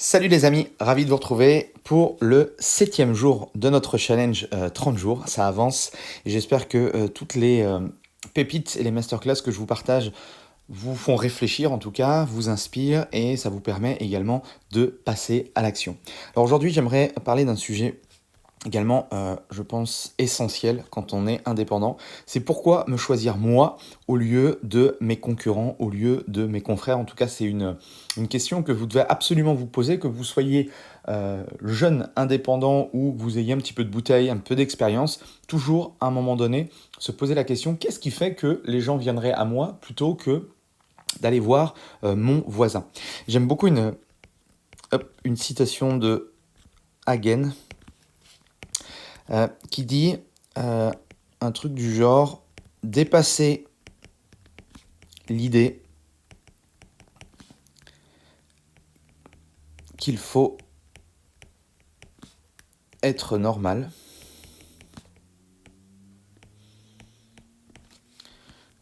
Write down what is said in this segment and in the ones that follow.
Salut les amis, ravi de vous retrouver pour le 7e jour de notre challenge 30 jours. Ça avance et j'espère que toutes les pépites et les masterclass que je vous partage vous font réfléchir, en tout cas, vous inspirent et ça vous permet également de passer à l'action. Alors aujourd'hui, j'aimerais parler d'un sujet également, je pense, essentiel quand on est indépendant. C'est pourquoi me choisir moi au lieu de mes concurrents, au lieu de mes confrères. En tout cas, c'est une question que vous devez absolument vous poser, que vous soyez jeune, indépendant ou que vous ayez un petit peu de bouteille, un peu d'expérience. Toujours, à un moment donné, se poser la question, qu'est-ce qui fait que les gens viendraient à moi plutôt que d'aller voir mon voisin. J'aime beaucoup une citation de Hagen qui dit euh, un truc du genre dépasser l'idée qu'il faut être normal.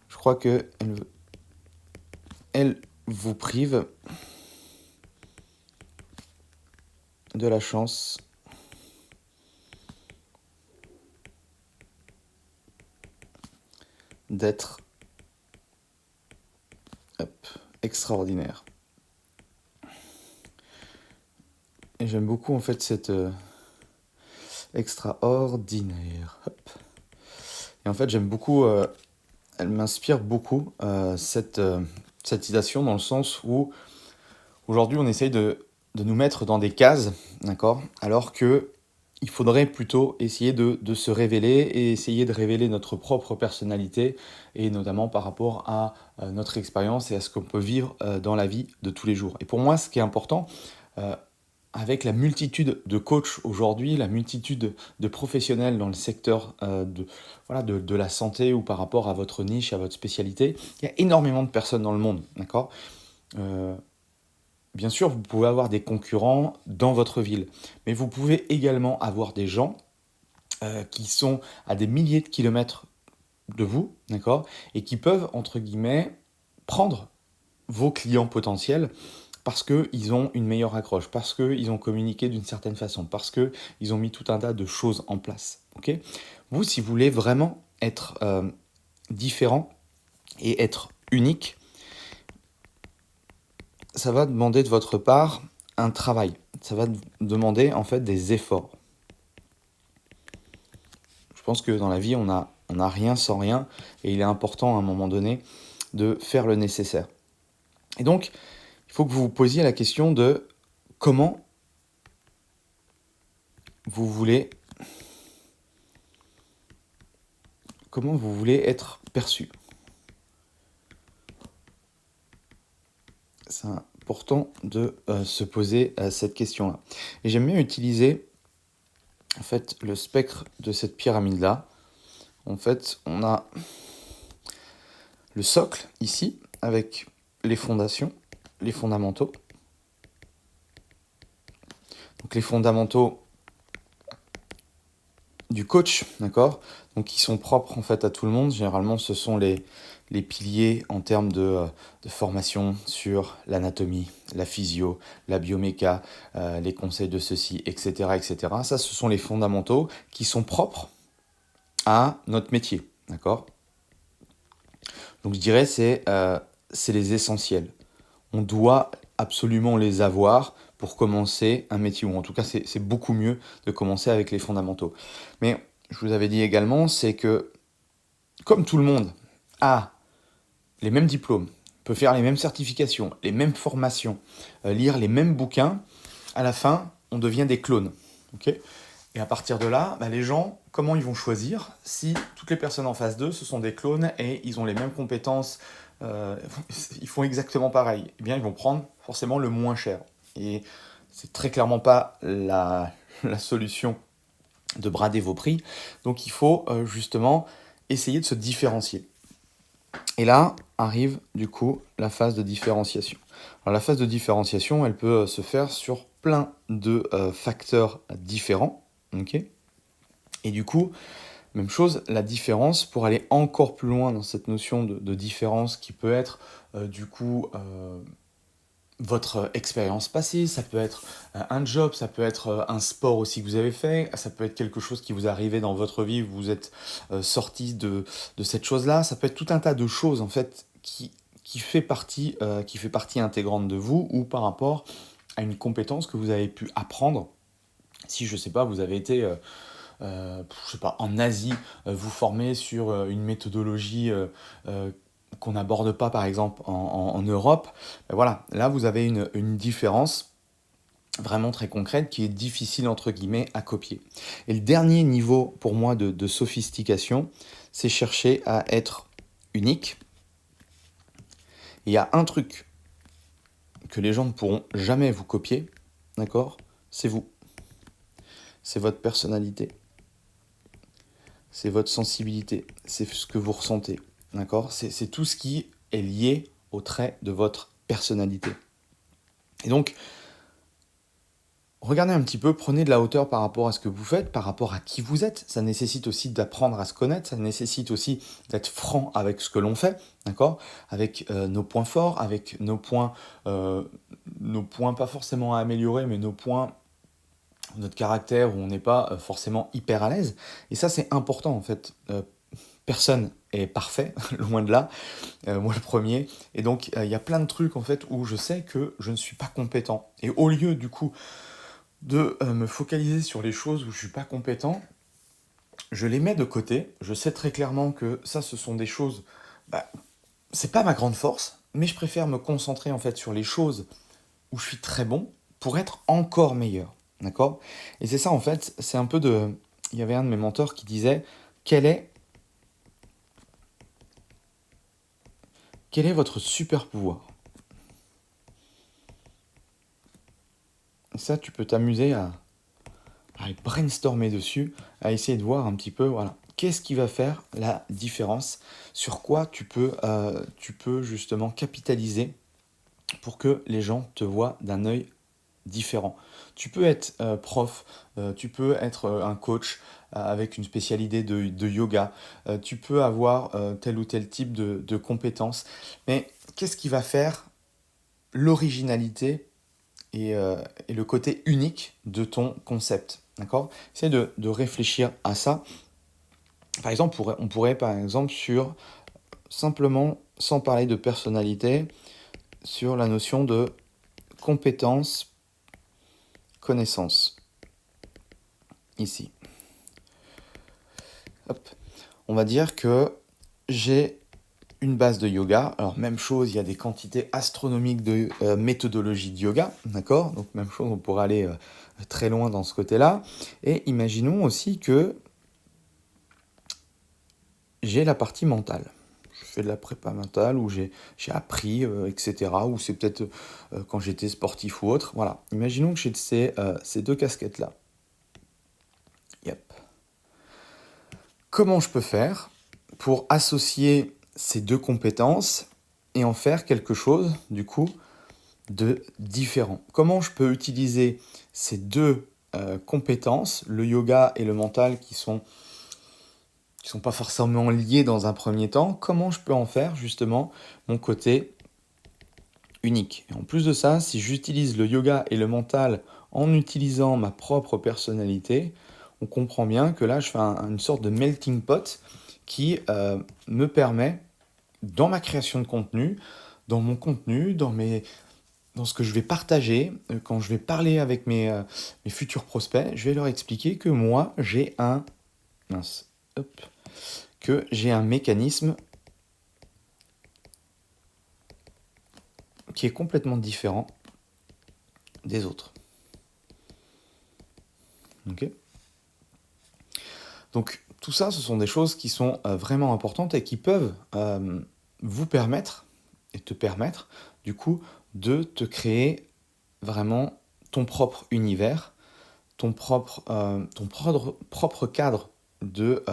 Je crois que elle vous prive de la chance d'être extraordinaire. Et j'aime beaucoup en fait cette extraordinaire. Hop. Et en fait j'aime beaucoup, elle m'inspire beaucoup cette citation dans le sens où aujourd'hui on essaye de nous mettre dans des cases, d'accord, alors que il faudrait plutôt essayer de se révéler et essayer de révéler notre propre personnalité et notamment par rapport à notre expérience et à ce qu'on peut vivre dans la vie de tous les jours. Et pour moi, ce qui est important, euh, avec la multitude de coachs aujourd'hui, la multitude de professionnels dans le secteur voilà, de la santé ou par rapport à votre niche, à votre spécialité, il y a énormément de personnes dans le monde, d'accord. Euh, Bien sûr, vous pouvez avoir des concurrents dans votre ville, mais vous pouvez également avoir des gens qui sont à des milliers de kilomètres de vous, d'accord, et qui peuvent, entre guillemets, prendre vos clients potentiels parce qu'ils ont une meilleure accroche, parce qu'ils ont communiqué d'une certaine façon, parce qu'ils ont mis tout un tas de choses en place. Ok. Vous, si vous voulez vraiment être différent et être unique, ça va demander de votre part un travail. Ça va demander en fait des efforts. Je pense que dans la vie, on a rien sans rien et il est important à un moment donné de faire le nécessaire. Et donc, il faut que vous vous posiez la question de comment vous voulez, comment vous voulez être perçu. C'est important de se poser cette question-là. Et j'aime bien utiliser en fait le spectre de cette pyramide-là. En fait, on a le socle ici avec les fondations, les fondamentaux. Donc les fondamentaux du coach, d'accord? Donc qui sont propres en fait à tout le monde. Généralement, ce sont les piliers en termes de formation sur l'anatomie, la physio, la bioméca, les conseils de ceci, etc., etc. Ça, ce sont les fondamentaux qui sont propres à notre métier, d'accord? Donc je dirais c'est les essentiels. On doit absolument les avoir pour commencer un métier, ou en tout cas c'est beaucoup mieux de commencer avec les fondamentaux. Mais je vous avais dit également, c'est que comme tout le monde a les mêmes diplômes, peut faire les mêmes certifications, les mêmes formations, lire les mêmes bouquins, à la fin, on devient des clones. Okay. Et à partir de là, les gens, comment ils vont choisir si toutes les personnes en face d'eux, ce sont des clones et ils ont les mêmes compétences, ils font exactement pareil. Eh bien, ils vont prendre forcément le moins cher. Et c'est très clairement pas la solution de brader vos prix. Donc il faut justement essayer de se différencier. Et là arrive du coup la phase de différenciation. Alors la phase de différenciation, elle peut se faire sur plein de facteurs différents. Okay. Et du coup, même chose, la différence, pour aller encore plus loin dans cette notion de différence qui peut être du coup votre expérience passée, ça peut être un job, ça peut être un sport aussi que vous avez fait, ça peut être quelque chose qui vous est arrivé dans votre vie, vous êtes sorti de cette chose-là, ça peut être tout un tas de choses en fait qui fait partie intégrante de vous ou par rapport à une compétence que vous avez pu apprendre. Si je sais pas, vous avez été je sais pas, en Asie, vous former sur une méthodologie qu'on n'aborde pas par exemple en Europe, ben voilà, là vous avez une différence vraiment très concrète qui est difficile entre guillemets à copier. Et le dernier niveau pour moi de sophistication, c'est chercher à être unique. Il y a un truc que les gens ne pourront jamais vous copier, d'accord? C'est vous. C'est votre personnalité. C'est votre sensibilité. C'est ce que vous ressentez, d'accord? C'est tout ce qui est lié au trait de votre personnalité. Et donc, regardez un petit peu, prenez de la hauteur par rapport à ce que vous faites, par rapport à qui vous êtes. Ça nécessite aussi d'apprendre à se connaître, ça nécessite aussi d'être franc avec ce que l'on fait, d'accord? Avec nos points forts, avec nos points pas forcément à améliorer, mais nos points, notre caractère où on n'est pas forcément hyper à l'aise. Et ça, c'est important en fait. Personne est parfait, loin de là, moi le premier. Et donc, il y a plein de trucs en fait où je sais que je ne suis pas compétent. Et au lieu du coup de me focaliser sur les choses où je suis pas compétent, je les mets de côté. Je sais très clairement que ça, ce sont des choses, bah, c'est pas ma grande force, mais je préfère me concentrer en fait sur les choses où je suis très bon pour être encore meilleur. D'accord? Et c'est ça en fait, c'est un peu de. Il y avait un de mes mentors qui disait quel est, quel est votre super pouvoir? Et ça, tu peux t'amuser à brainstormer dessus, à essayer de voir un petit peu, voilà, qu'est-ce qui va faire la différence, sur quoi tu peux justement capitaliser pour que les gens te voient d'un œil différent. Tu peux être prof, tu peux être un coach avec une spécialité de yoga, tu peux avoir tel ou tel type de compétences, mais qu'est-ce qui va faire l'originalité et le côté unique de ton concept. D'accord? Essaye de réfléchir à ça. Par exemple, on pourrait par exemple simplement, sans parler de personnalité, sur la notion de compétence, connaissance. Ici. Hop. On va dire que j'ai une base de yoga. Alors, même chose, il y a des quantités astronomiques de méthodologie de yoga, d'accord? Donc, même chose, on pourrait aller très loin dans ce côté-là. Et imaginons aussi que j'ai la partie mentale. Je fais de la prépa mentale où j'ai appris, etc. Ou c'est peut-être quand j'étais sportif ou autre. Voilà. Imaginons que j'ai ces deux casquettes-là. Yep. Comment je peux faire pour associer ces deux compétences et en faire quelque chose, du coup, de différent? Comment je peux utiliser ces deux compétences, le yoga et le mental, qui sont pas forcément liés dans un premier temps, comment je peux en faire justement mon côté unique? Et en plus de ça, si j'utilise le yoga et le mental en utilisant ma propre personnalité, on comprend bien que là, je fais une sorte de melting pot qui me permet, dans ma création de contenu, dans mon contenu, dans ce que je vais partager, quand je vais parler avec mes futurs prospects, je vais leur expliquer que moi, mince, hop, que j'ai un mécanisme qui est complètement différent des autres. Ok? Donc tout ça, ce sont des choses qui sont vraiment importantes et qui peuvent vous permettre et te permettre du coup de te créer vraiment ton propre univers, ton propre cadre de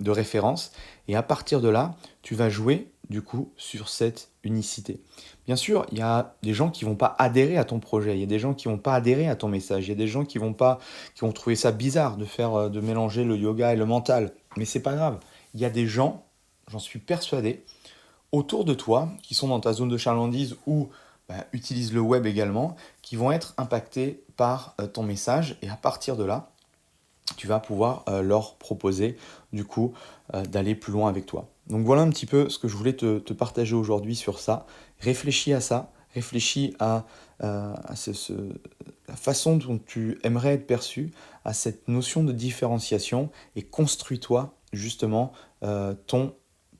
référence. Et à partir de là, tu vas jouer du coup sur cette unicité. Bien sûr, il y a des gens qui vont pas adhérer à ton projet, il y a des gens qui vont pas adhérer à ton message, il y a des gens qui vont trouver ça bizarre de mélanger le yoga et le mental. Mais c'est pas grave. Il y a des gens, j'en suis persuadé, autour de toi, qui sont dans ta zone de chalandise ou utilisent le web également, qui vont être impactés par ton message. Et à partir de là, tu vas pouvoir leur proposer du coup d'aller plus loin avec toi. Donc voilà un petit peu ce que je voulais te partager aujourd'hui sur ça. Réfléchis à ça, réfléchis à la façon dont tu aimerais être perçu, à cette notion de différenciation et construis-toi justement ton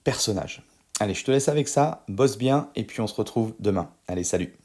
personnage. Allez, je te laisse avec ça, bosse bien et puis on se retrouve demain. Allez, salut!